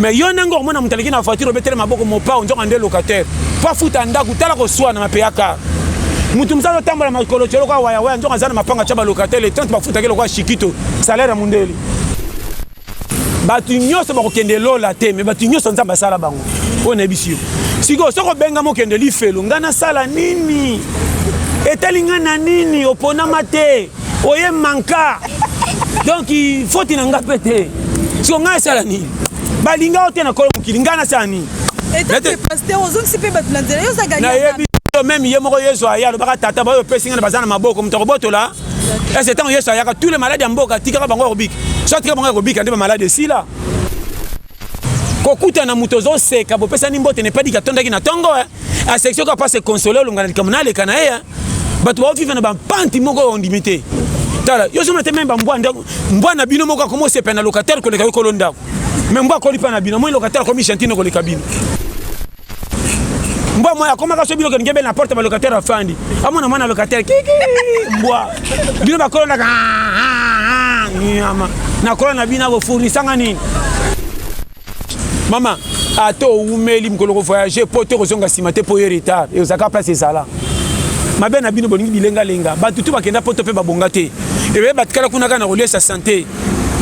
Mais yo nango mona mutaleki na voiture betele maboko mopa onzo ande locataire. Pas futa ndaku tala ko swa na mapeyaka. Mutu msalo tambola makolo chelo kwa waya waya onzo azana mapanga chaba locataire le temps ba futa kelo kwa shikito salaire ya mundeli. Batu nyoso bakokende lola te mais batu nyoso nzamba sala bango. On ebisio. Siko soko benga mokende li felo ngana sala nini? Etalinga na nini opona mate? Oye manka. Donc il faut tinanga pété. Siko ngana sala nini? Balinga ote na kolo mukilingana na sala nini? Et toi tu pasteur ozon sipe batulanda yo za gagner. Na yebi même yemoko yeso aya lo baka tata ba yo pesinga na bazana maboko mutoroboto la. Et c'est tant yeso aya ka tous les malades en mboka tika bango robik. Soit tika bango robik ande ba malade si là. Kokuta na mutozo seka bo pesa nimbote ne pas dit katonda ki na tongo a section ka passe consoler lungana likamuna le kana ya batu ba vivre na ba panti moko on limité tala yo somete même ba mbwa na bino moko komo sepa na locataire ko le ka kolonda mais mbwa ko lipa na bino mo locataire ko mi chantine ko le kabino mbwa moya koma ka so bino ko ngebe na porte ba locataire afandi amona mwana locataire kiki mbwa bino ba kolonda nyama na kolona bina bo fournissanga nini. Maman, ato umeli mkoloko voyager poto kozonga simate po ye retard et ozaka place sala. Mabe na bino bolingi bilenga lenga. Batutu bakenda poto pe babonga te. Et be batkala kuna kana relier sa santé.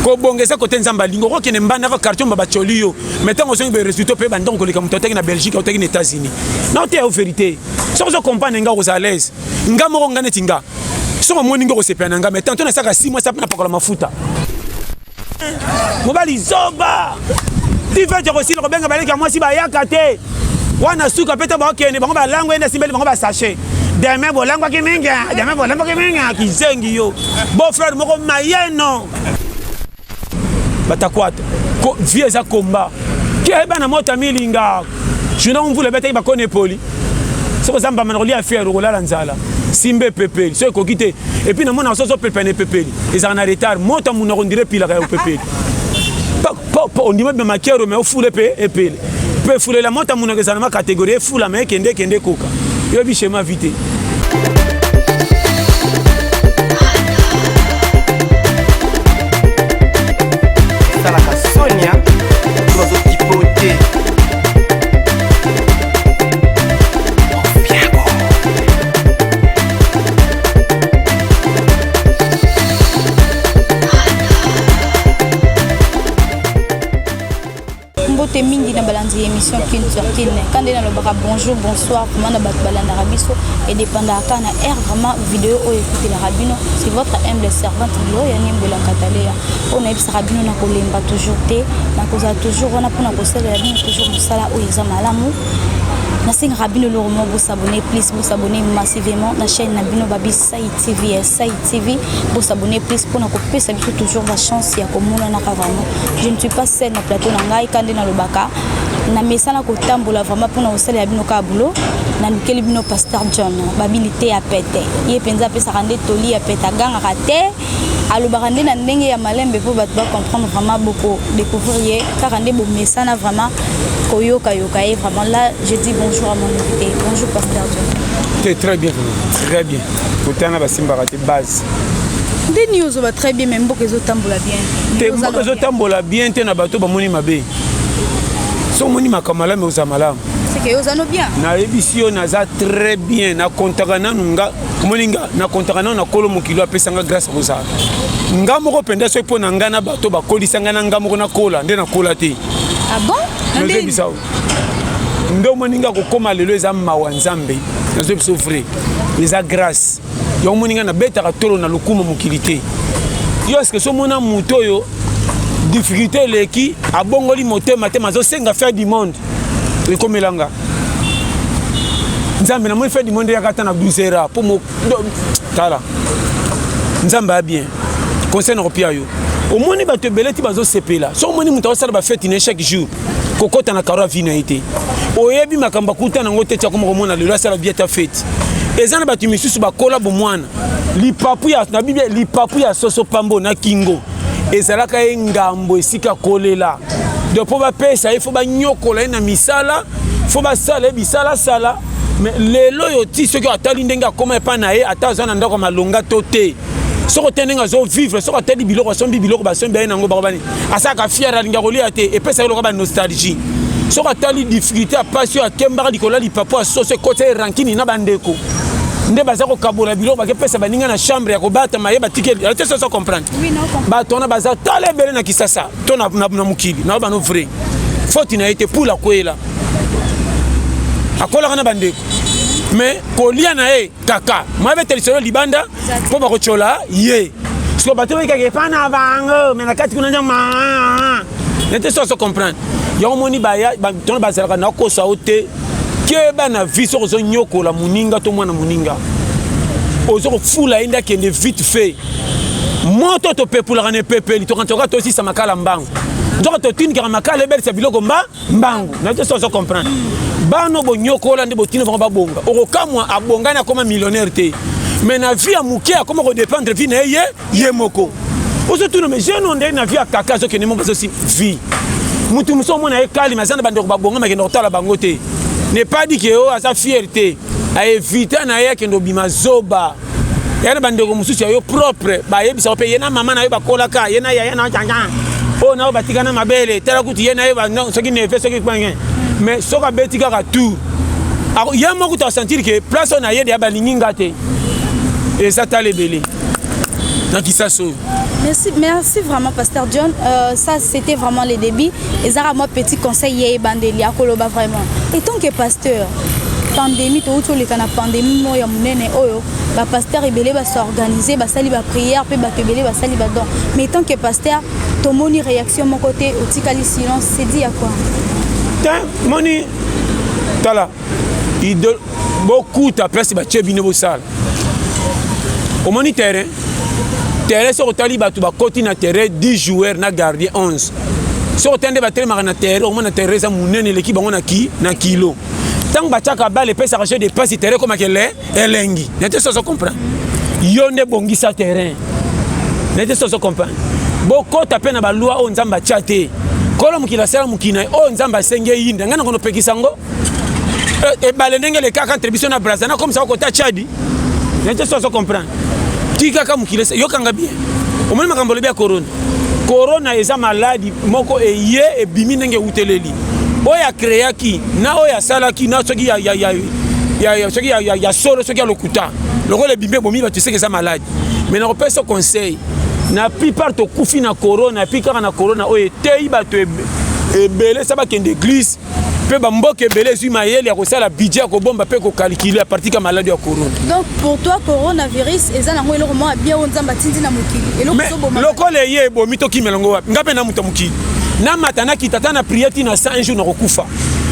Ko bongesa kote nzamba lingo ko kene mbanda ka quartier mbaba cholio. Mettons ozongi be résultat pe bandon ko leka mutoteki na Belgique ou teki na États-Unis. Non te vérité. So zo comprendre nga ko à l'aise. Nga moko nga netinga. So mo ningo ko sepena nga mais tant on a saka 6 mois ça na pakola mafuta. Mobali zoba. Tu fais aussi le benga baleka moi si ba yakate wana suka peta ba okene bango ba lango enda simbeli bango ba sachet demain bo lango ki menga ki zengi yo bo frère moko mayeno batakwata ko vie za komba ki eba na mota milinga je n'en voulais beta ba kone poli so zamba manoli affaire ko la nzala simbe pepeli so ko kite et puis na mona so pepene pepeli ils en retard mota muna on dirait pila ka pepeli. On dit même maquero mais au foule et pile peut fouler la monte à mon raisonnement catégorie foule mais kende koka yo bi schéma vite ça la Sonia trois autres typotés. Mbote mingi na balanzi émission culture kine quand dans le bara bonjour bonsoir comment na bat balanda rabiso et dépendant kana air vraiment vidéo o écouter la rabino c'est votre humble servante lo ya nimbola katalea on a bisa rabino na kolemba toujours te na koza toujours on a pour na kosela ya bino toujours musala o yeza malamu na sing rabino lo mo vous abonner please vous abonner massivement na chaîne na bino babi Sai TV vous abonner please pour na kopesa biso toujours la chance ya komona na vraiment je ne suis pas seule na plateau na ngai kande na lobaka na mesana ko tambola vraiment pour na osala ya bino ka bulo na nikeli bino pasteur John babilité ya pete ye penza pesa rande toli ya peta ganga raté alobaka nde na ndenge ya malembe pour ba comprendre vraiment beaucoup découvrir car rande bo mesana vraiment koyoka yoka et vraiment là je dis bonjour à mon invité bonjour pasteur John. C'est très bien kutana basimba kati base des news va très bien même beaucoup ezotambola bien te moko ezotambola bien te na bato bamoni mabe so moni makamala mais ozamalama c'est que ozano bien na ebisio naza très bien na kontaka nanu nga moninga na kontaka nanu na kolo mokilo apesanga grâce à ça nga moko penda so po na nga na bato bakolisa nga na nga moko na kola nde na kola te ah bon nde bisao ndo moninga ko koma lelo eza mawa nzambe nazo biso vrai eza grâce yo moninga na beta ka tolo na lukuma mokilité yo est-ce que so mona muto yo difficulté leki abongoli motema te mazo senga faire du monde le komelanga nzambe na mo faire du monde ya kata na 12 heures pour mo tala nzambe a bien conseil na kopia yo au moni ba te beleti bazo sepela so moni muto osala ba fête ne chaque jour kokota na karo vina ite oyebi makamba kuta na ngote tia komo komona lelo asala bieta fête ezana batu misusu bakola bo mwana lipapu ya na biblia lipapu ya soso pambo na kingo ezalaka engambo esika kolela donc po ba pesa ifo ba nyokola na misala fo ba sala bisala sala mais lelo yo ti soki atali ndenge akoma epa na ye ata azana ndako malonga to te soko tenenga zo vivre soko tedi biloko sombi biloko ba sombi nango ba bani asaka fier alinga kolia te et pesa ko ba nostalgie soko tali difficulté a passion a kembara dikola li papa so se côté rankini na bandeko nde baza ko kabola biloko ba ke pesa baninga na chambre ya ko bata mayeba ticket te so comprendre ba tona baza tale bele na kisasa to na mukili na ba no vrai faute na été pour la koela akola kana bandeko mais kolia na e kaka moi be télévision libanda po ba ko chola ye so bato be kake pana bango mais na kati kuna njama nete so comprendre yo moni ba ya ton ba zala na ko sa ote ke ba na vie so zo nyoko la muninga to mwana muninga ozo fula inda kende vite fait moto to pepula ne pepeli to kantoka to si sa makala mbango donc to tin ka makala bel sa biloko mbango nete so comprendre bano bonyoko la ndebo tino ba bonga okokamwa abonga na koma millionnaire te mais na vie a muke a koma ko dépendre vie na ye moko ozo tuno mais je non na vie a kaka zo kene mo bazo si vie mutu muso mona e kali mazana bando ba bonga makendo tala bango te n'est pas dit que o asa fierté a éviter na ye kendo bima zoba yana bando ko mususi yo propre ba yebisa pe yena mama na yo ba kolaka yena ya na changa o na ba tikana mabele tala kuti yena yo ba soki ne fait soki kwanga mais soka beti kaka tout ya moko to sentir que place on a yé de balinginga te et ça t'a lebelé donc ça so merci vraiment pasteur John ça c'était vraiment le début et ça moi petit conseil yé bandeli akoloba vraiment et tant que pasteur pandémie to les kana pandémie moya munene oyo ba pasteur ebele ba s'organiser ba sali ba prière pe ba tebele ba sali ba don mais tant que pasteur to moni réaction mon côté au tikali silence c'est dit à quoi moni tala idol beaucoup ta place ba tchebine bo sala au moni terrain sur tali ba tu ba koti na terrain 10 joueurs na gardien 11 sur tende ba tele na terrain au mona terrain za munene l'équipe bango na kilo tant ba chaka balle pesa racher des passes terrain comme qu'elle elengi n'était ça comprendre yonde bongi sa terrain n'était ça comprendre beaucoup ta peine ba loi on nzamba chate kolo mukila sala mukina o nzamba senge yinda ngana kono pekisango e balendenge le kaka entrebiso na brazana comme ça ko ta chadi n'était ça comprendre tika ka mukila yo kanga bien o moni makambo le bia corona eza maladie moko eye e bimi ndenge uteleli oya créa ki na oya sala ki na soki ya solo soki ya lokuta loko le bimbe bomi ba tu sais que ça maladie mais na repère ce conseil na plupart to kufi na corona pika na corona oye tei ba to ebele ça ba kende église pe ba mboke ebele su mayele ya ko sala budget ko bomba pe ko calculer à partir de maladie ya corona. Donc pour toi coronavirus eza na ngolo mo bien on nzamba tindi na mokili et loko le ye bomi to kimelongo wapi ngape na muta mokili na matana kitata na prieti na 100 jours na kokufa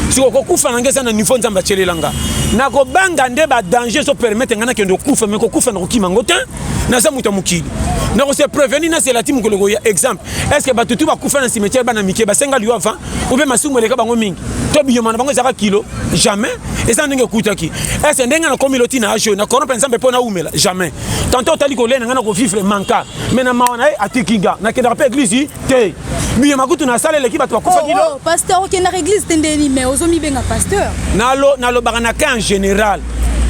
si kokufa na ngeza na niveau nzamba chelelanga na ko banga nde ba danger so permettre ngana kendo kufa mais kokufa na kokima ngota na za muta mokili na ko se prévenir na c'est la team kolego ya exemple est-ce que batutu ba kufa na cimetière bana mike ba senga liwa avant ou bien masumu le ka bango mingi to biyo mana bango zaka kilo jamais et ça ndenge kutaki est-ce ndenga na komiloti na ajo na kono pensa mpe na umela jamais tantôt tali ko lena ngana ko vivre manka mais na mawana atikinga na kenda pa église te biyo makutu na sala l'équipe ba kufa kilo pasteur ok na église tendeni mais ozomi benga pasteur na lo bagana ka en général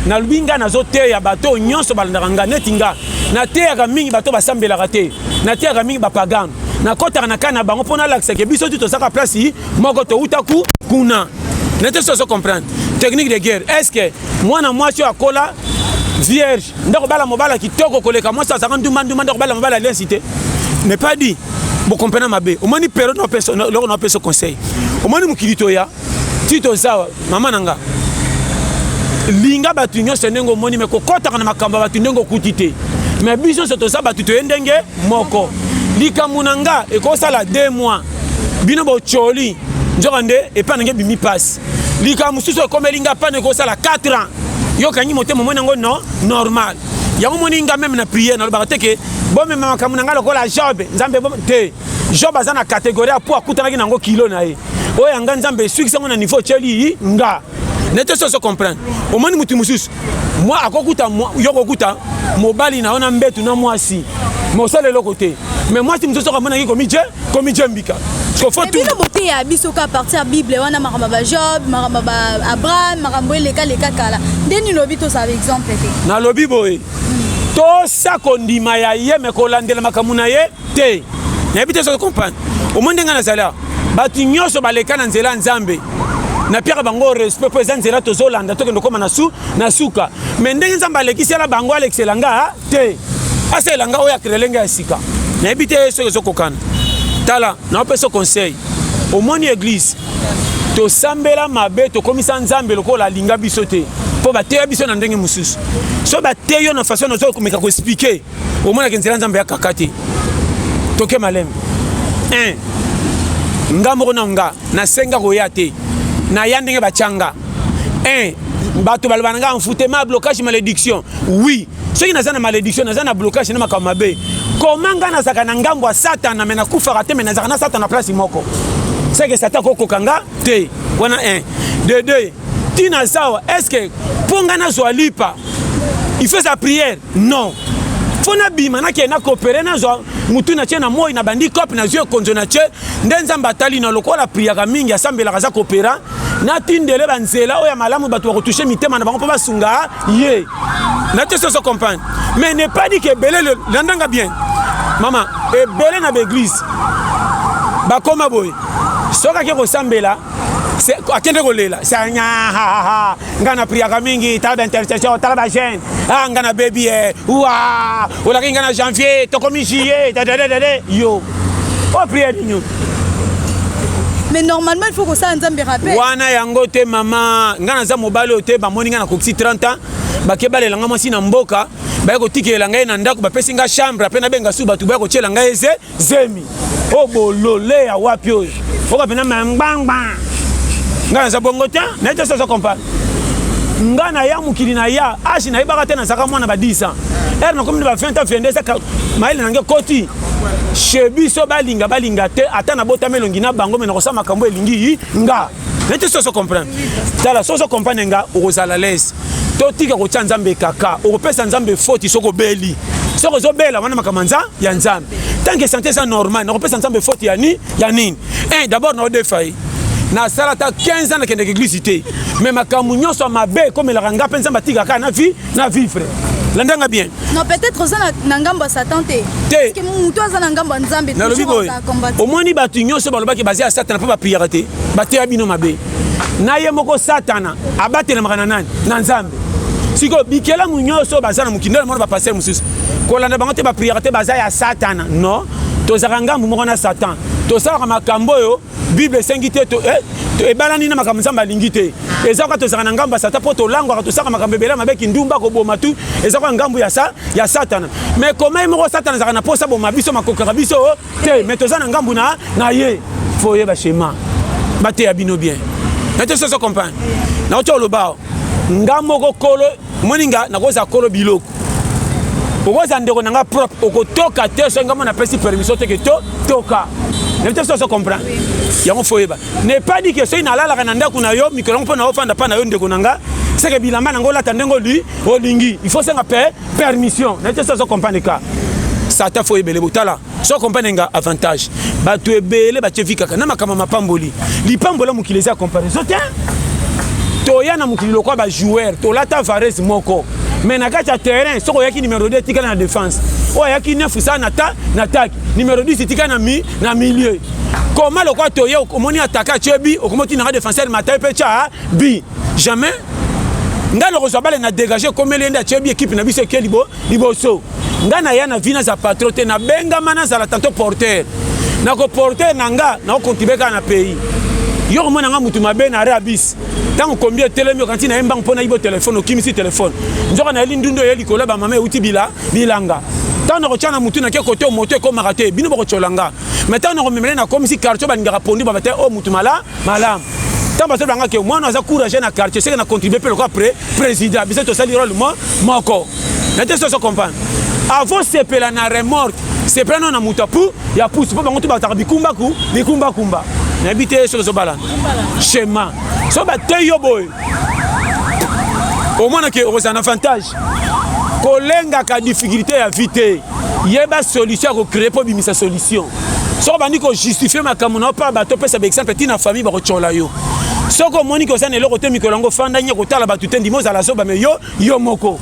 na lubinga na zo te ya bato nyonso balandanga netinga na te ya mingi bato basambela rate na te ya mingi bapagano na kota na kana bango pona l'axe que biso tout ça ka place yi moko to utaku kuna nete so comprendre technique de guerre est-ce que moi na moi sur akola vierge ndako bala mobala kitoko koleka moi ça nduma ndako bala mobala l'incité mais pas dit bon comprendre mabe au moni période no personne no personne conseil au moni mukilito ya tito zawa mama nanga linga batu nyonso ndengo moni me kokota na makamba batu ndengo kutite mais biso soto sa batu to ndenge moko likamunanga ekosala 2 mois bino bo choli njokande epanenge bimi passe likamususo komelinga pane ekosala 4 ans yo kanyi motema mona ngo no normal yango moninga même na prière na ba teke bo me makamunanga lokola job nzambe bo te job azana catégorie pour akutana nango kilo na ye oya nga nzambe swikisa ngo na niveau cheli nga nete so comprendre au moins mutu mususu moi akokuta yo kokuta mobali na ona mbetu na mwasi mo sale le côté mais moi si mususu kamona ki komi jembika parce que faut tout bino bote ya biso ka partir bible wana maramba ba Job maramba ba Abraham marambo leka kala ndeni lobi to ça exemple te na lobi boy tosa kondima ya ye me kolandela makambo na ye te nayebi te soki comprendre omoi ndenge nazali bato nyonso baleka na nzela ya nzambe napiaka bango respect mpo eza nzela tozolanda tokende koma na suka me ndenge nzambe alekisi ala bango alekisela nga te asalela nga oyo akelelenge ya sika nayebi te soki ezokokana tala naopesa conseil omoni église tosambela mabe tokomisa nzambe lokola alinga biso te mpo bateya biso na ndenge mosusu so bateya yo na façon nozokomeka koexplike omonaka nzela nzambe ya kaka te toke malembe nga moko na nga nasenga koya te naya ndenge batianga bato balobana nga enfutema blocage malédiction oui soki naza na malédiction naza na blocage na makambo mabe koma nga nazalaka na ngambo ya satana me nakufaka te me nazalaka na satana na place moko seke satan kokoka nga te wana 1 de 2 tina sawa est-ce que mpo nga nazwa lipa il fait sa prière non fo nabima nakee nakopere nazwa mutu na tie na moi na bandi kope na zwi ekonzo na tie nde nzambe atali na lokola priaka mingi asambelaka aza kopera natindele banzela oyo ya malamu bato bakotushe mitema na bango mpo basunga ye nate soso comprendre mais ne pas dit que ebele landanga bien mama ebele na baeglise bakoma boye soki ake kosambela akende kolela sanyahaha nga na priaka mingi tala baintercession tala bagene nga na bebi wa olaki nga na janvier tokomi juillet dadadadade yo o priere nini mais normalement il faut que ça nzambe rappelle wana yango te mama nga naza mobali oyo te bamoni nga na kokisi 30 ans bake balelanga mwasi na mboka baye kotikela ngai na ndako bapesi nga chambre ape nabenga su bato baye kotiela ngai zemi o bolole ya wapi oyo okapena mangbangba nga naza bongo te naite soso comprendre nga na ya mokili na ya asi nayebaka te nazaka mwana ba 10 ans ere nakomi ba 20 ans fende eza mayele nange koti chez biso balinga te ata na botama elongi na bango me nakosala makambo elingi nga naite soso comprendre tala soso comprendre nga okozala lese totika kotia nzambe kaka okopesa nzambe foti soko obeli soko ozobela wana makambo ya nzambe tant que santé eza normal nakopesa nzambe foti ya nini d'abord naodefayi nasala ta 15 ans nakendeka église te mais makambo nyonso mabe ekomelaka nga mpe nzambe atikaka na vivre landanga bien non peut-être oza na ngambo ya satan te que mutu aza na ngambo ya nzambe nalobi boye omoni bato nyonso balobaki baza ya satana mpo bapriaka te bateya bino mabe na ye moko satana abatelemaka na nani na nzambe sikoyo bikelamu nyonso baza na mokili nde mona bapaster mosusu kolanda bango te bapriaka te baza ya satana non tozalaka ngambu moko na satan tosalaka makambo oyo bible esengi te ebalani na makambo nzambe alingi te eza kaka tozalaka na ngambo ya satan mpo tolangwaka tosalaka makambo ebele mabeki ndumba koboma tu eza kaka ngambo ya satana mais komai moko satana azalaka na mposa boma biso makokaka biso te mais toza na ngambu na ye fo oyeba shema bateya bino bien nate soso comprendre naoti olobao nga moko kolo moni nga nakozala kolo biloko okoza ndeko na nga propre okotoka te so nga mona pesi permission te ke toka nete soso comprendre yango fo yeba ne pas dit que so inalalaka na ndako na yo mikolo mpo na ofanda pa na yo ndeko na nga seke bilamba nango olata ndenge olingi il faut senga permission nete soso comprendre ka sata fo ebele botala so comprendre nga avantage bato ebele batie vikaka na makambo mapamboli lipambola mokili eza comparaison te toya na mokili lokwa bajoueur tolata vares moko mais na kati ya terrain soko oyaki numéro 2 etikala na défense oyo ayaki 9 sa na attaque numéro 10 etikala na milieu koma lokwa toye omoni ataka atie bi okomoti nanga défenseur mataye mpe tya bi jamais nga nakozwa bale na dégage komeli ende atie bi équipe na biso eke liboso nga na ya na vi naza patron te nabengama nazala tanto porteur nakoporteur na nga nakocontribue kaka na pays yo komona nga mutu mabe na re abisi ntango kombi etelemi okanti na ye mbango mpo nayiba telefone okimisi telefone nzoka na yeli ndundu oye likolo bamama euti bilanga ntango nakotia na mutu nake kote moto ekomaka te bino bakotolanga mais ntango nakomemele nakomisi quartier balingaka pondu baba te o mutu malamu ntango basolobanga ke mwana aza courage na quartier seke na contribue mpe lokwa président biso tosali role moko nete soso comprendre avant sepela na remorte sepela no na mutu apu ya pusu mpo bango tu bataka bikumbakumba nayebi te soki ezobalana schéma so bate yo boye omonake okozala na avantage kolengaka difficulté ya vie te yeba solution ya kocrée mpo bimisa solution soko bandi kojustifie makambo na opa bato opesa baexemple ti na famille bakotyola yo soko omoni koza na eloko te mikolo yango fanda nye kotala bato te ndima ozala zoba me yo moko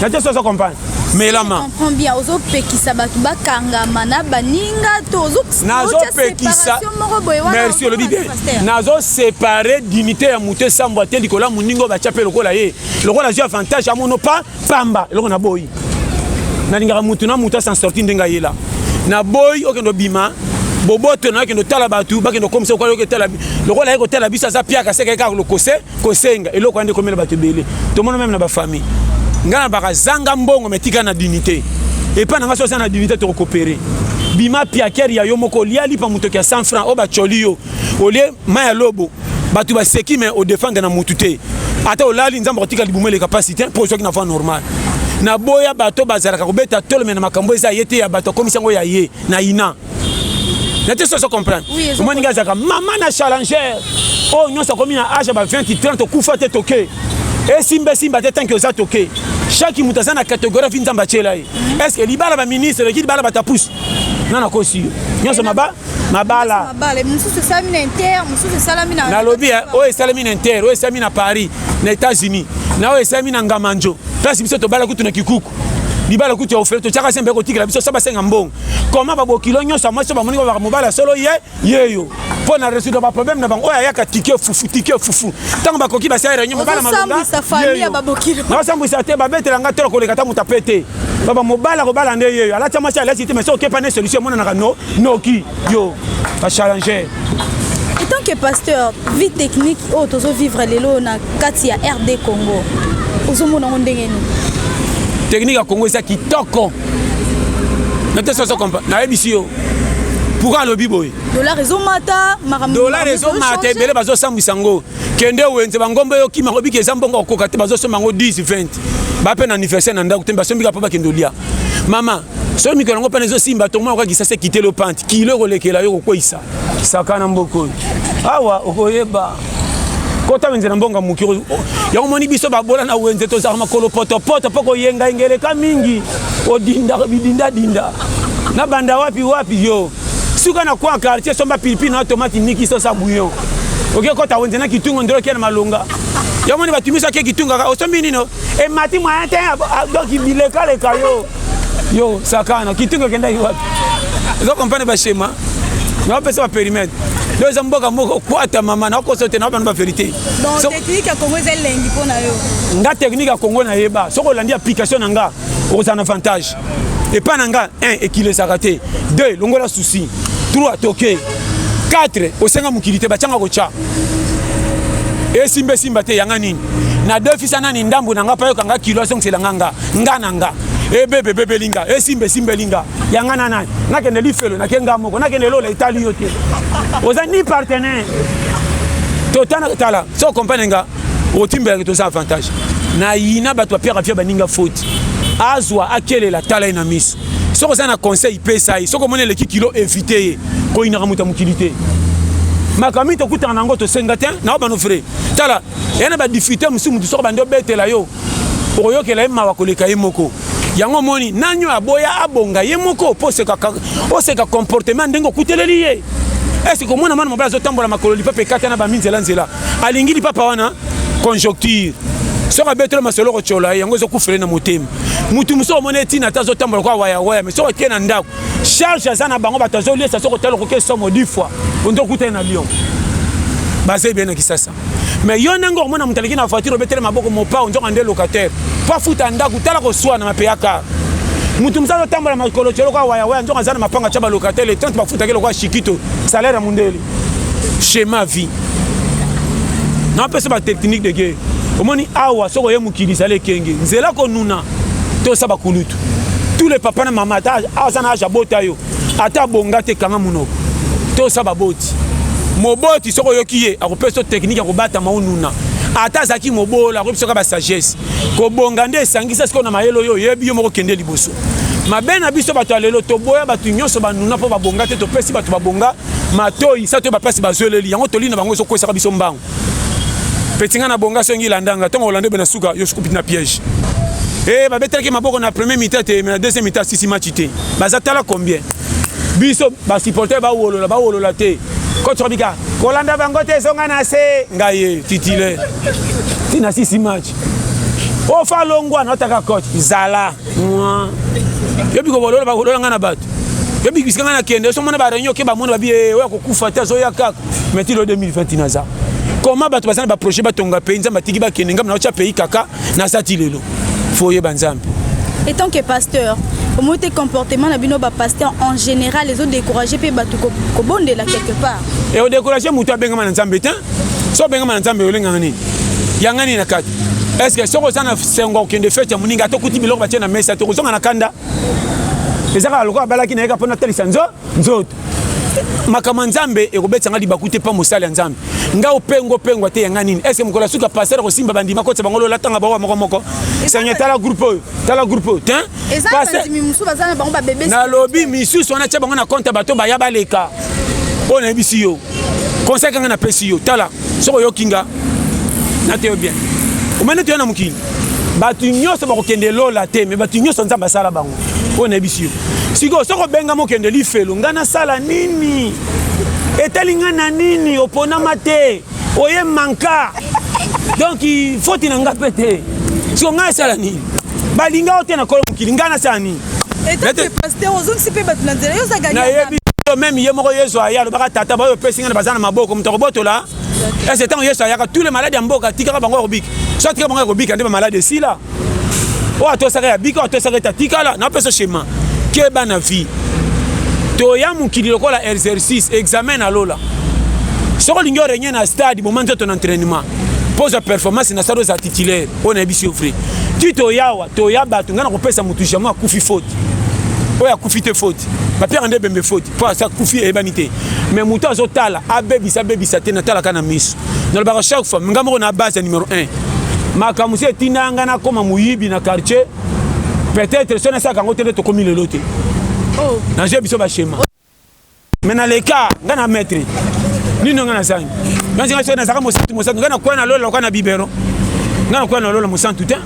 nate soso comprendre mais là ma comprends bien ozo pekisa batu bakanga mana baninga tozo nazo pekisa merci le bibi nazo séparer dignité ya muté sambo te likola muningo ba chapé lokola ye lokola j'ai avantage à mono pas pamba lokona boy na lingara mutu na mutu sans sortir ndenga yela na boy okendo bima boboto na kendo tala batu bakendo komisa ko yo tala lokola yeko tala bisa za pia ka seka ka lokose kosenga eloko ande komela batu belé to mono même na ba famille ngana baka zanga mbongo metika na dignité et pas nanga sosa na dignité to coopérer bima piakeri ya yo moko lia lipa muto kia 100 francs o ba cholio olie maya lobo batu ba seki mais au défendre na mututé ata olali nzambo tika libumele capacité pour ceux qui n'a pas normal na boya bato bazalaka kobeta tolo mais na makambo eza yete ya bato komisango ya ye na ina nete soso comprendre omoni ngazaka mama na challenger oh nyonso komi na âge ba 20 30 kufa te toke et simba te tant que oza toke chaque mutaza na catégorie fin nzamba chela ye est-ce que libala ba ministre le libala ba tapus nana kosi nyonso mabala mususu salami na inter mususu salami na na lobby o salami na inter o salami na Paris na États-Unis na o salami na Ngamanjo place biso to bala kutu na kikuku libala kutu ya ofele to chaka sembe ko tikela biso saba senga mbongo comment ba bokilo nyonso moi so ba moni ba mobala solo yeyo pour na résoudre ba problème na bango oya yaka ticket fufu tango ba koki ba sa réunion mobala malonga sa famille ba bokilo na sambu sa te ba betela nga tolo ko le kata mutapete baba mobala ko bala nde yeyo ala tama cha la cité mais so ke pas ne solution mona na no ki yo ba challenger. En tant que pasteur vie technique oh tozo vivre lelo na kati ya RD Congo ozomona ndengeni technique à Congo c'est kitoko nete soso kompa na ebisio pourquoi le biboy dollar ezomata belé bazo sambisango kende wenze bangombe yo kima ko bike zambongo ko kate bazo somango 10 20 ba pe na anniversaire na ndako temba sombika pa bakendolia mama so mi kolongo pa nezo simba to mwa ko kisa se quitter le pante kilo ko lekela yo ko isa sakana mboko awa okoyeba kota wenze na mbonga mukiro ya moni biso babola na wenze to za makolo poto poko yenga ingeleka mingi odinda bidinda na banda wapi yo suka na kwa quartier somba pilipili na tomate niki so sa bouillon oke kota wenze na kitungo ndoro kia na malonga ya moni batumisa ke kitunga ka osombi nino e mati mwa ente donc bileka le kayo yo sakana kitungo kenda wapi zo compagnie ba schéma na pesa périmètre deux amboka moko kwata mama na ko sote na ba vérité donc technique ya Congo est lengi pona yo nga technique ya Congo na yeba soko landi application nga o ça un avantage et pas nanga 1 équilibre saraté 2 longola souci 3 toke 4 osenga mukilité bachanga kocha et simba te yanga nini na 2 fisa nani ndambu nanga pa yo kanga kilo songela nganga nanga e bebe linga e simbe linga yanga nana nakende lifelo nakenga moko nakende lola itali yote oza ni partenaire totana tala so compagnie nga otimbe to sa avantage na yina bato pierre afia baninga faute azwa akelela tala ina miso soko sana conseil pesa soko mone le kilo éviter ko ina ramuta mukilité makami to kutana nango to sengatin na ba no frère tala yana ba difficulté musumu soko bando betela yo oyoke mawa koleka ye moko yango moni nanyo aboya abonga ye moko poseka comportement ndengo kuteleli ye est-ce que mona mwana mobala zotambola makolo lipape kata na ba minzela nzela alingi lipapa wana conjoncture soka betelo masolo ko chola yango zo kufele na motema mutu muso mona etina ta zotambola kwa waya mais soko kena ndako charge azana bango batazo liesa soko telo ko ke somo 10 fois ondo kutena na Lyon basé bien na kisasa mais yo nango mona mutaliki na voiture betele maboko mopa onjo ande locataire pas futa ndako tala ko swa na mapeyaka mutu msalo tambola makolo chelo kwa waya njo azana mapanga chaba locataire 30 ba futa kelo kwa shikito salaire ya mundeli schéma vie na pesa ba technique de guerre omoni awa soko ye mukili sale kenge nzela ko nuna to saba kulutu tous les papas na mama ta azana aja bota yo ata bonga te kanga munoko to saba boti moboti soko yokiye akopesa technique akobata maununa ata zaki mobola akopesa ba sagesse ko bonga nde sangisa siko na mayelo yo yebi yo moko kende liboso mabena biso bato alelo to boya bato nyonso banuna po babonga te to pesi bato babonga matoi sa to ba place bazoleli yango tolina bango so kwesa biso mbango petinga na bonga songi landanga tongo olande bena suka yo sukupi na piège ba betelaki maboko na premier mi-temps te mais na deuxième mi-temps sisi match te bazatala combien biso ba supporter ba wolola te coach Robika kolanda bango te zonga na se ngaye titile tina sisi match o fa longwa na taka coach zala yobi ko bolola ba bolola ngana bato yobi bisika ngana kende so mona ba réunion ke ba mona ba bi we ko kufa te zo ya kaka meti lo 2020 naza comment bato basana ba projet ba tonga pays nzamba tiki ba kende ngam na cha pays kaka na sati lelo foye banzambe. Et tant que pasteur, comment tes comportements na bino ba pasteur en général les autres décourager pe bato ko bonde là quelque part. Et au décourager muta benga na nzambe te so benga na nzambe olenga ngani yangani na kati. Est-ce que soko sana sengo kende fete muninga to kuti biloko batie na mesa to kozonga na kanda ezaka lokwa balaki na yeka pona talisa nzoto makama nzambe ekobetanga libakute pa mosali ya nzambe nga opengo te yanga nini. Est-ce que mokola suka passer ko simba bandima ko tsabangolo latanga bawa moko sanya tala groupe te na lobby misusu wana tsabango na compte bato ba ya baleka ona bisi yo conseil kanga na pesi yo tala soko yo kinga na te bien omene te na mukini batu nyoso bakokende lola te me batu nyoso nzamba sala bango ona bisi yo siko soko benga mokende lifelo ngana sala nini etalinga na nini opona mate oye manka donc il faut tinanga pete siko ngana sala nini balinga ote na kolo mukili ngana sala nini et pasteur ozon sipe batu na nzela yo za gagner na yebi même yemoko yeso aya lo baka tata bayo pesinga na bazana maboko mutako botola. Et c'est tant yeso aya ka tous les malades en boka tika bango robik soit tika bango robik ande ba malade si là o to saka ya bika to saka ta tika là na peso schéma ke bana vie to ya mukili lokola exercice examen na lola soko lingo renye na stade moment de ton entraînement pose performance na sado za titulaire on a bisi offrir tito yawa to ya batu ngana ko pesa mutu jama kufi faute oya kufi te faute ba père ande bembe faute pour ça kufi e banité mais mutu azotala abebisa te na tala kana miss na ba chaque fois ngamo na base numéro 1 makamuse tinanga na koma muyibi na quartier peut-être ce n'est ça quand on te commis le loté oh na j'ai biso ba schéma mais na les cas ngana maître ni no ngana sang ngana sona saka mosantu ngana kwa na lola kwa na bibero ngana kwa na lola mosantu te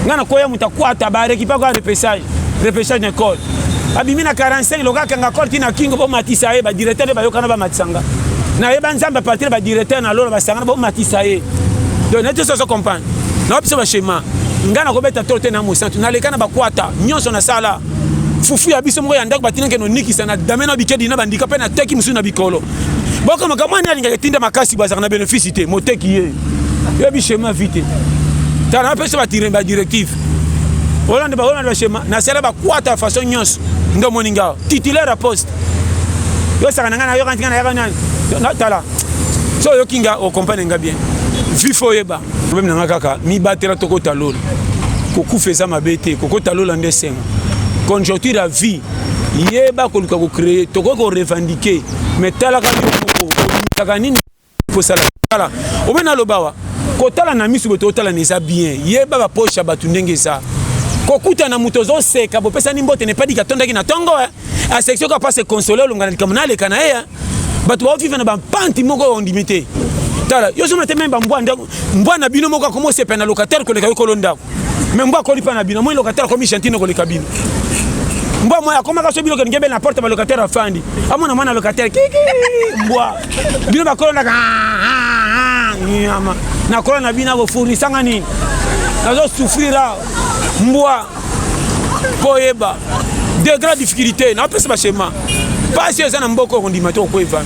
ngana kwa mutakuwa tabare kipa kwa repêchage d'école abimi na 45 loka kanga col tina kingo bo matisa e ba directeur ba yokana ba matisanga na e ba nzamba partir ba directeur na lola ba sanga bo matisa e donc neto so comprendre na biso ba schéma ngana ko beta tote na mosantu na lekana ba kwata nyonso na sala fufu ya biso moko ya ndako batina ke no nikisa na damena bikedi na bandika pe na teki musu na bikolo boko makamani alinga tinda makasi bazaka na bénéfice te moteki ye ya bi schéma vite tana peso ba tirer ba directive Hollande ba schéma na sala ba kwata façon nyonso ndo moninga titulaire à poste yo saka ngana yo kantinga na yakana na tala so yo kinga o comprendre nga bien vifo yeba problème na kaka mi batela toko talolo ko kufesa mabete ko talolo ndesenga conjoncture à vie yeba ko luka ko créer toko ko revendiquer mais tala ka ko taka nini pour ça tala o mena lobawa ko tala na misu boto tala neza bien yeba ba poche batu ndenge ça kokuta na mutozo seka bo pesa nimbote ne pas dit katonda ki na tongo a section ka pas se consoler longana kamnale kana ya batu ba vivre na ba panti moko on limité tala yo somo te memba mbwa na bino moko komo se pena locataire ko le ka kolonda mais mbwa ko lipa na bino mo locataire ko mi chantino ko le kabino mbwa mo ya koma ka so bino ko ngebe na porte ba locataire afandi amona mwana locataire kiki mbwa bino ba kolonda nyama na kolona bina go fourni sanga nini nazo souffrira mbwa poyeba de grandes difficultés na pesa ba schéma pas si ezana mboko on dit mato ko eva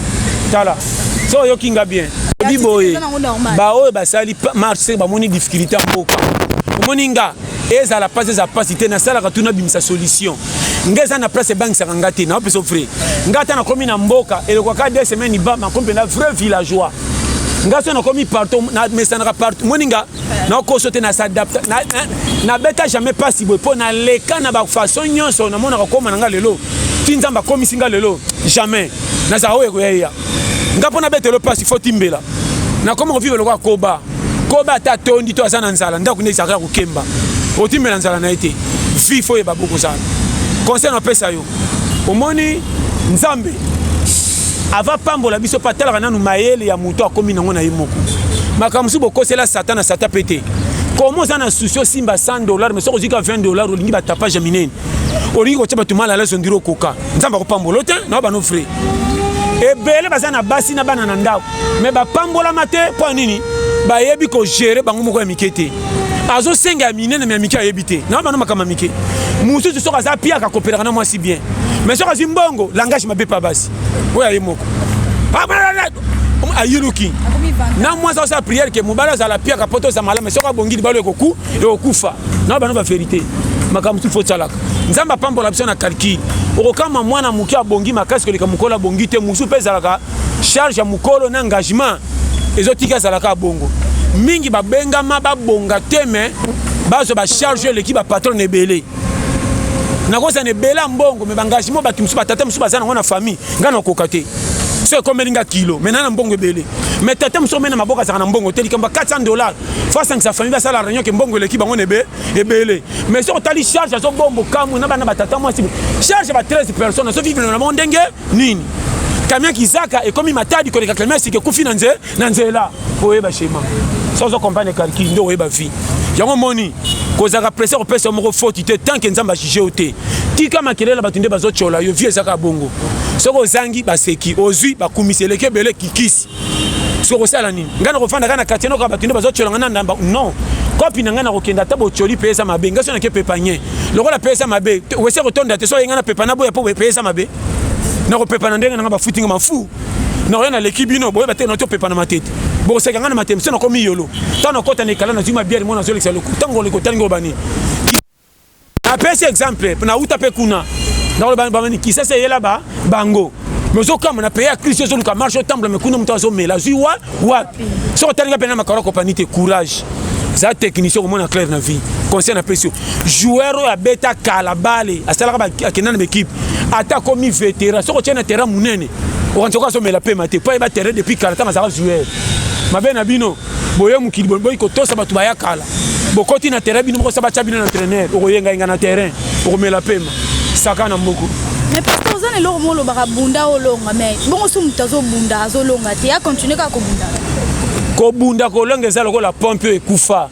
tala so yo kinga bien biboye ba o ba sali marché ba moni difficulté mboko moninga eza la passe za pasité na sala ka tuna bimisa solution ngeza na place banque sa ngati na pesa frère ngata na komi na mboka et le kwa ka 2 semaines ba ma kombe na vrai villageois ngaso na komi partout na mesana partout moninga na ko sote na s'adapter na beta jamais possible pour na leka na ba façon nyonso na mona ko koma nga lelo tinzamba komi singa lelo jamais na za oye ko ya ngapo na beta le passe faut timbela na comment vivre le koba ta tondi to asana nzala ndako ne saka ko kemba o timbela nzala na été vifo e baboko sana conseil na pesa yo omoni nzambe ava pambola biso patala nanu mayele ya muto akomi nango na yemoko makamusu bokosela satan na satan pété comment ça na souci simba $100 mais soko zika $20 olingi ba tapage minene olingi ko tshaba tumala la sondiro koka nzamba ko pambola te na ba no frère ebele bazana basi na bana na ndako mais ba pambola mate po nini ba yebi ko gérer bango moko ya mikete azo senga minene mais miki ayebité na bana makama miki musu tu soka za pia ka coopérer na moi si bien mais soka zimbongo langage mabe pas basi oya yemoko ayiruki na moi ça prière que mobala za la pia ka poto za mala mais soka bongi libalo ekoku et okufa na bana ba vérité makam tu faut salaka nzamba pambola biso na calcul okokama mwana muki abongi makasi koleka mukola bongi te musu pesa la charge ya mukolo na engagement ezotika salaka bongo mingi babengama babonga teme bazo ba charge l'équipe ba patron ebele na kosa ne bela mbongo me bangagement ba kimsu batata musu bazana ngona famille ngana kokate so komelinga kilo menana mbongo ebele mais tata musu mena maboka za na mbongo teli kamba $400 fois 5 sa famille ba sala réunion ke mbongo l'équipe ngona ebele mais so tali charge zo bombo kamu na bana batata moi charge ba 13 personnes so vivre na mondenge nini camion kizaka et comme il m'a dit que les camions c'est que kufi nanze là pour eba schéma sans comprendre calcul ndo eba vie yango moni kozaka presser au pesa moko faute tant que nzamba jige oté tika makelela batunde bazo chola yo vie ezaka bongo soko zangi baseki ozui bakumisele kebele kikisi soko sala nini ngana kofanda kana kateno ka batunde bazo chola ngana ndamba non kopi ngana kokenda tabo choli pesa mabe ngaso na ke pepanye lokola pesa mabe wese kotonda te so ngana pepana boya po pesa mabe na kopepa na ndenge na ba footing mafu na rien na l'équipe bino boye ba te na to pepa na matete bo se kanga na matete so na komi yolo tano kota ni kala na zuma bière mona zo lekisa loko tango leko tango bani na pese exemple na uta pe kuna na ba bani ki sasa yela ba bango mezo kama na paye Christ zo luka marche au temple me kuna mutazo mela zuwa wa so tanga pe na makaro kompanite courage za technicien ko mona clair na vie conseil na pression joueur ya beta kala bale asala ba kenana équipe ata komi vétéran soko tena terrain munene okantoka so mela pe mate pa ba terrain depuis 40 ans za joueur mabe na bino boye mukili boy ko tosa batu baya kala bokoti na terrain bino ko saba chabina na entraîneur okoyenga inga na terrain okomela pema saka na mboko mais parce que vous avez le mot le barabunda olonga mais bon so mutazo bunda azolonga te ya continuer ka ko bunda ko bunda ko longa za lokola pompe ekufa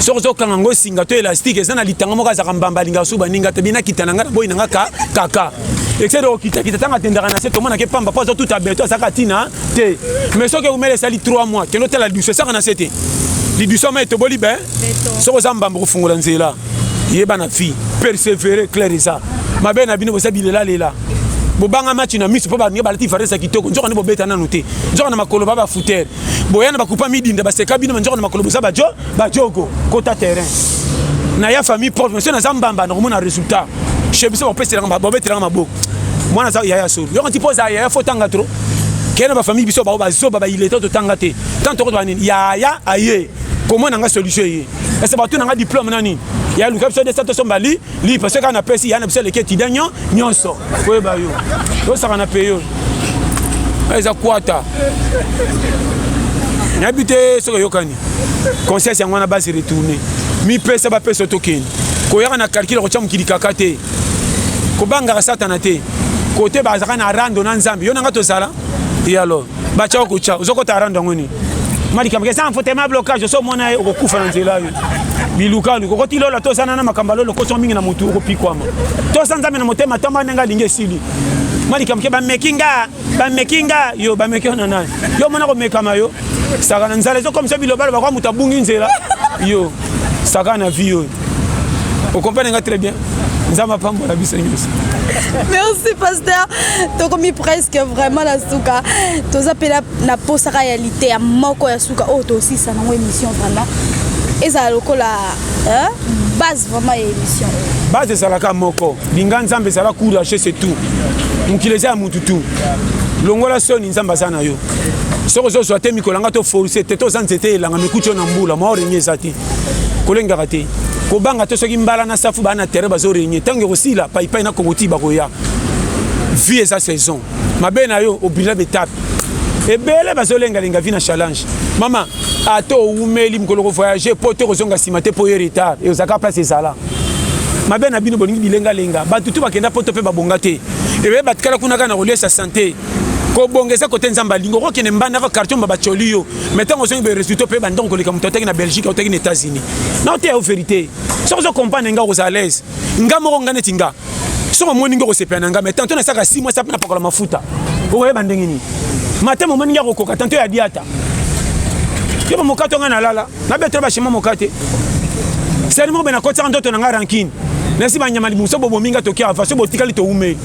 sozo kango singa to élastique ezana litanga moka za kambamba linga suba ninga te bina kitananga boy nanga kaka excès kita tanga tendaka na seto mona ke pamba pas tout abeto saka tina te mais soki umele sali 3 mois que l'hôtel a dû se saka na sete li du sommet to boli ben soko zamba mbo fungola nzela yeba na fi persévérer clair ça mabe na bino bosabilela lela bobanga match na miso po ba nge balati faresa kitoko njoka ne bobeta na noté njoka na makolo baba footer boyana bakupa midinda baseka bino njoka na makolo bosa bajogo kota terrain na ya famille proche monsieur na zambamba na komona résultat chebiso bopesela ngamba bobetela ngamba mwana za yaya solo yo kanti poza yaya fotanga trop kena ba famille biso ba zoba ba il est to tanga te tant to ba nini yaya aye comment nga solution yi est-ce ba tu nga diplôme nani ya luka biso de sato sombali li parce que kana pesi yana biso leke tidanyo nyonso ko ba yo saka na peyo eza kwata n'habite ce que yokani conseil c'est ngwana base retourner mi pesa ba pesa tokeni ko yaka na calcul ko chamu kilikaka te ko banga satana te côté bazaka na rando na nzambi yo nanga to sala et alors ba cha ko cha uzoko ta rando ngoni mali kamke sans faute ma blocage so mona ko kufa na nzela yo bilukanu ko kotilo la to sana na makambalo ko so mingi na mutu ko pikwama to sanzambe na motema tamba nenga linge sili mali kamke ba mekinga yo ba mekona na yo mona ko mekama yo saka na nzala zo comme ça bilobalo ba kwa mutabungi nzela yo saka na vie yo vous comprenez très bien. Merci pasteur. Tu as commis presque vraiment la souka. Tu as appelé la poste réalité à moko ya souka. Oh, tu aussi ça dans émission vraiment. Et ça la base vraiment émission. Base ça la moko. Bingan nzambe ça la courage c'est tout. Donc il est à mututu. Longola soni nzamba sana yo. Soko zo so temi kolanga to forcer te to sanzete langa mikucho na mbula ma orenye zati. Kolenga kate. Kobanga to soki mbala na safu bana terre bazo renye tango kosila paipai na koboti bakoya vie esa saison mabe na yo obila betape ebele bazo lenga lenga vie na challenge mama ato umeli mkolo ko voyager poto kozonga simate po retard e ozaka place ezala mabe na bino bolingi bilenga lenga batutu bakenda poto pe babonga te ebe batkala kuna kana relier sa santé ko bongesa côté nzamba lingo ko kene mbanda ko carton baba choli yo mettons aux des résultats pe bandon ko leka mutoteki na Belgique ou teki na États-Unis non te vérité so zo comprendre nga ko à l'aise nga moko nga netinga so mo ningo ko sepena nga mais tanto na saka 6 mois ça na pakola mafuta o yeba ndenge ni matemo mo ninga ko koka tanto ya diata yo mo kato nga na lala na betre ba shima mo kate seulement ben akoti ndoto na nga ranking nasi ba nyama libuso bo minga tokia afaso bo tikali to ume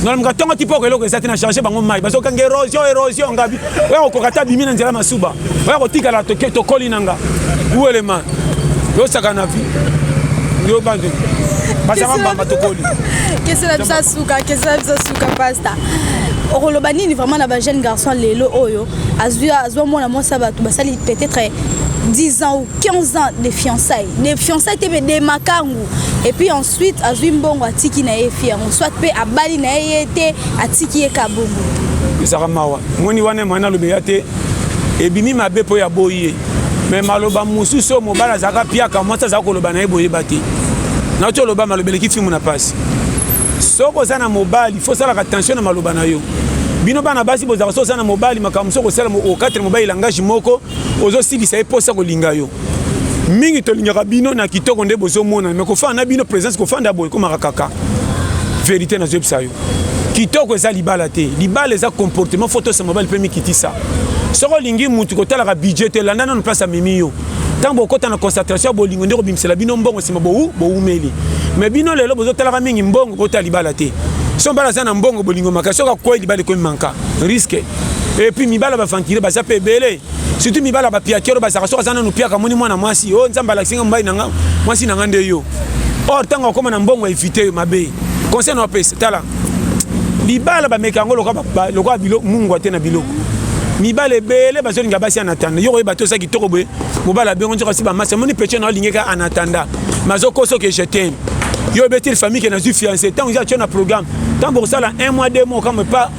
non mga tongo tipo ko eloko ezati na charger bango mai baso kanga érosion ngabi wa ko kata bimi na nzela masuba wa ko tikala to keto koli nanga uelema yo saka na vi yo bande basa mamba to koli qu'est-ce que ça suka pasta okoloba nini vraiment na ba jeune garçon lelo oyo azwa mona mo sabatu basali peut-être 10 ans ou 15 ans de fiançailles des makangu et puis ensuite azwi mbongo atiki na ye fiango soit pe abali na ye te atiki ye kabongo isaka mawa ngoni wana mwana lobea te ebimi mabe po ya boye mais maloba mususo mobala zaka piaka mwasa zaka koloba na ye boye bate na to loba malobele ki fimu na passe soko sana mobali faut sala attention na maloba na yo bino bana basi bozaka so sana mobali makamso ko sala o 4 mobile langage moko ozo silisa e posa ko linga yo mingi to linga bino na kitoko nde bozo mona mais ko fa na bino présence ko fanda boy ko makaka vérité na zebsa yo kitoko eza libala te libala eza comportement photo sa mobile pemi kitisa soko lingi mutu ko tala ka budget te landa na place mimi yo tambo kota na concentration bolingo ndeko bimsela bino mbongo sima bo umeli mais bino lelo bozo tala ka mingi mbongo ko tala libala te son bala sana mbongo bolingo makaso ka ko libala ko manka risque et puis mibala ba fankire ba sa pebele surtout mibala ba piakero ba sa so sana no piaka moni mwana mwasi o nzamba la singa mbai nanga mwasi nanga nde yo or tango koma na mbongo evite mabe conseil no pesa tala libala ba mekango loka bilo mungu atena bilo mibale bele bazoni ngabasi anatanda yoko e bato saki toko boye mobala bengo njoka si ba masa moni peche na lingeka anatanda mazoko so que je t'aime yo betir famille que na su fiancé tant que tu as un programme tant pour ça là 1 mois 2 mois comme pas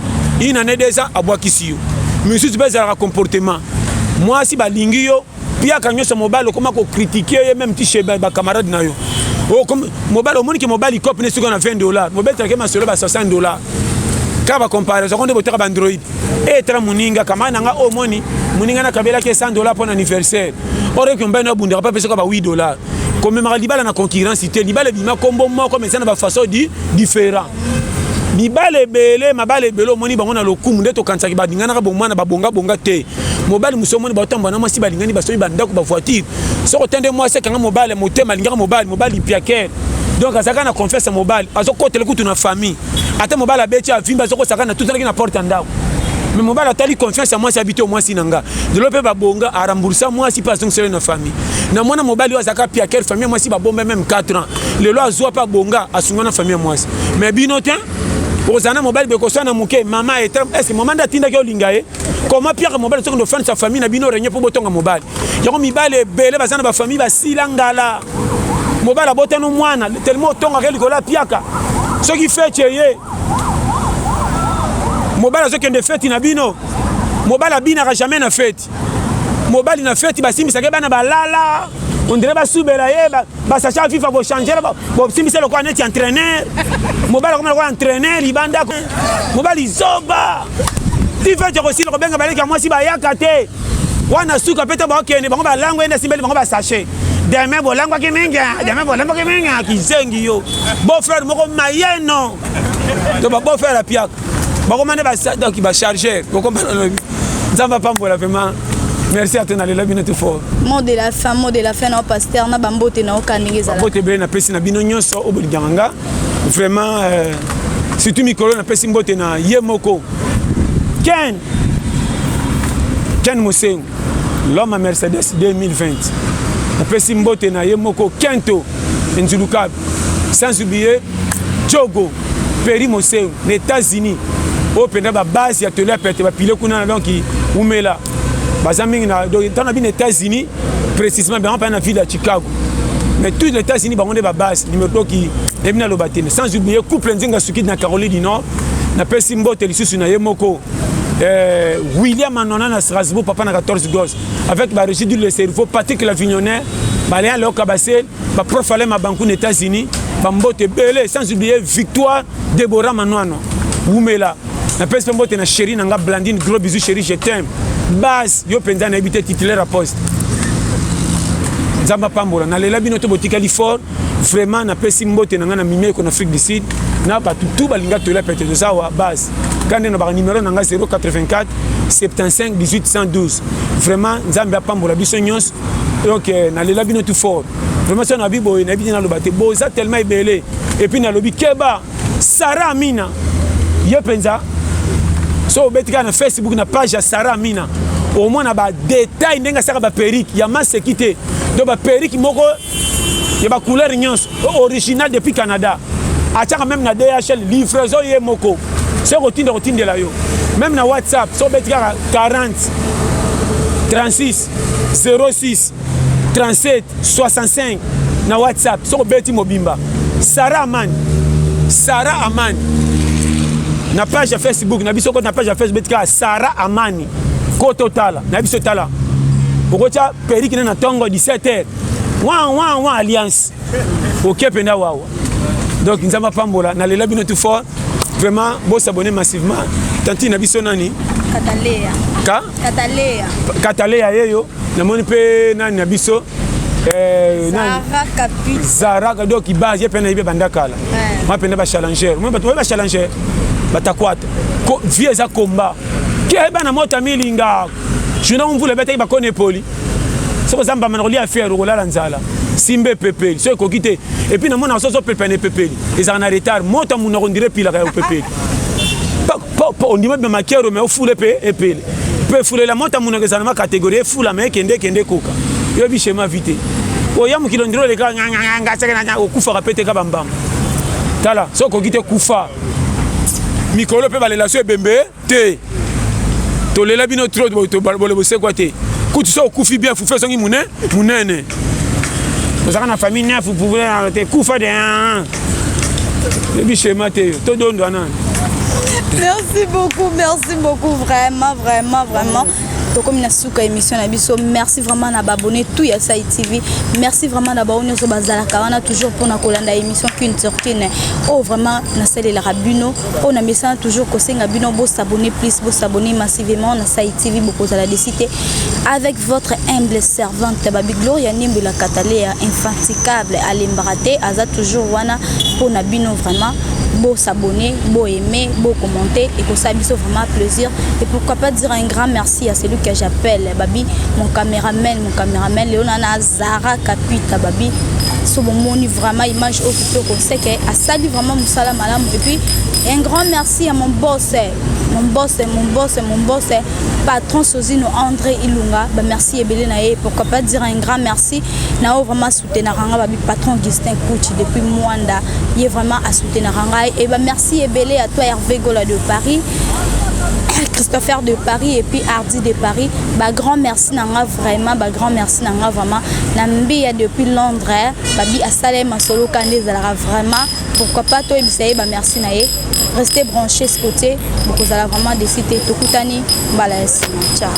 une année déjà à bois kisi yo mais si tu peux avoir comportement moi si ba lingi yo pia kanyo so mobile comment ko critiquer même ti chez ba camarade na yo oh comme mobile au monde que mobile cop ne suko na $20 mobile traquer ma solo ba $60 kaba comparaison on de boter ba Android et tra muninga kama nanga o moni muninga na kabela ke $100 pour anniversaire ore que mbena bundira pas pesa ko ba $8 comme ma libala na concurrence ité libala bima kombo moko mais ça na ba façon différent libala belé mabala belo moni bango na lokumu ndeto kansaki ba dingana ka bomana ba bonga te mobile musomoni ba tamba na masi ba lingani ba soyi ba ndako ba voiture soko tende moi c'est quand mobile motema lingaka mobile piaker donc azaka na confiance mobile azoko tele kutu na famille ata mobile abeti avimba azoko saka na tout ça qui na porte ndako mais mobile atali confiance à moi c'est habité au moins sinanga de l'opé ba bonga a rembourser moi si pas donc c'est une famille na mwana mobile azaka piaker famille moi si ba bomba même 4 ans le loi azwa pas bonga asunga na famille moi mais binotin ozana mobile be ko sana muke mama et est-ce que maman datinda ke olingaye comment pierre mobile so ko faire sa famille na bino renye po botonga mobile yako mibale bele bazana ba famille ba silangala mobile abotano mwana tellement tonga ke likola piaka ce qui fait tieye mobile zo kende fête na bino mobile abina ka jamais na fête mobile na fête ba simbisa ke bana balala on dirait ba soubela ye ba sacha FIFA bo changer bo simbisa le quoi net entraîneur mobile comme le entraîneur libanda mobile zoba ti fait aussi le benga baleka moi si ba yakate wana suka peta ba okene bango ba lango enda simbeli bango ba sachet demain bo lango ke menga ki zengi yo bo frère moko mayeno to ba bo frère la piak ba komande ba donc ba charger ko komande nzamba pambola vraiment. Merci à toi d'aller là bien tout fort. Mot de la fin na pasteur na bambote na okaningeza. Bambote be na pesi na bino nyonso obolinganga. Vraiment surtout mikolo na pesi mbote na yemoko. Ken Moseng l'homme à Mercedes 2020. Na pesi mbote na yemoko Kento Nzulukab. Sans oublier Jogo Peri Moseng les États-Unis. Au penda ba base ya tele pete ba pile kuna donc umela. Bazaming na dans les États-Unis précisément dans la ville de Chicago mais tous les États-Unis ont des bases numéro qui est venu à l'obatine sans oublier couple nzinga suki na Caroline du Nord na pesi mbote lisusu na yemoko William Anona na Strasbourg papa na 14 gosses avec ba résidus le cerveau Patrick Lavignonnaire baléa le Kabasel ba profale ma banku aux États-Unis ba mbote belé sans oublier Victoire Deborah Manoano Wumela na pesi mbote na chérie na nga Blandine gros bisous chérie je t'aime base yo penza na habité titulaire à poste Zamba pambola na lela bino to botikali fort vraiment na pesi mbote na nga na mimé ko na Afrique du Sud na ba tout balinga to la pete de ça wa base quand na ba numéro na nga 084 75 18 112 vraiment Zamba pambola biso nyos donc na lela bino tout fort vraiment ça na bibo na bidina lobate bo ça tellement ebelé et puis na lobi keba Sarah Amina ye penza so betika na Facebook na page ya Sarah Amina au moins na ba détail ndenga saka ba perruque ya masekité do ba perruque moko ya ba couleur nyonso original depuis Canada ataka même na DHL livraison ye moko c'est rotinde la yo même na WhatsApp so betika 40 36 06 37 65 na WhatsApp so beti mobimba Sarah Amani na page ya Facebook na biso ko na page ya Facebook ka Sarah Amani ko total na biso tala pokocha periki na tongo 17h wa alliance OK penda wawa donc nzamba pambola na lela bino tout fort vraiment bo s'abonner massivement tanti na biso nani Katalea yeyo na moni pe nani na biso Zara kado ki base pena ibe bandakala moi pena ba challenger moi ba challenger batakwata ko vie za combat ke ba na mota milinga je na mvule beta ba kone poli so zamba manoli affaire rola la nzala simbe pepeli so ko kite et puis na mona so pepene pepeli ils en retard mota mun on dirait pila ka pepeli on dit même makero mais au foule pe epeli pe foule la mota mun ngeza na catégorie foule mais kende koka yo bi schéma vite o yamu kilondiro le ka nga saka na okufa kapete ka bambam tala so ko kite kufa mikolo pe balela so ebembe te to lela bino trop to bole bose quoi te kutu so kufi bien fu fesongi munene ozaka na famille neuf vous pouvez arrêter kufa de le bi schéma te to dondo anan. Merci beaucoup, vraiment. Donc comme nasuka émission na biso, merci vraiment na abonner tout ya Sai TV. Merci vraiment d'abord on so bazala kawana toujours pour na kolanda émission qu'une sortine. Oh vraiment na sele la rabino, on a message toujours ko senga bino bo s'abonner plus, bo s'abonner massivement na Sai TV beaucoup à la décité avec votre humble servante Babi Gloria Nimbula Katalea infatigable à l'embrater aza toujours wana pour na bino vraiment beau s'abonner, beau aimer, beau commenter et que ça biso vraiment plaisir et pourquoi pas dire un grand merci à celui que j'appelle Babi mon caméraman Léonana Zara Kapita Babi so bon moni vraiment image au plutôt qu'on sait que à sali vraiment musala malam et puis un grand merci à mon boss patron Sozino André Ilunga bah merci ebele na et pourquoi pas dire un grand merci na vraiment soutenir ranga Babi patron Augustin Kouchi depuis Mwanda il est vraiment à soutenir ranga et bah merci ebele à toi Hervé Gola de Paris Christopher de Paris et puis Hardy de Paris bah grand merci nanga vraiment Nambi depuis Londres Babi Asalem Solo Kandé Zalara vraiment pourquoi pas toi Ibisaye bah merci nae restez branchés ce côté beaucoup Zala vraiment décider Tokutani Balaes ciao.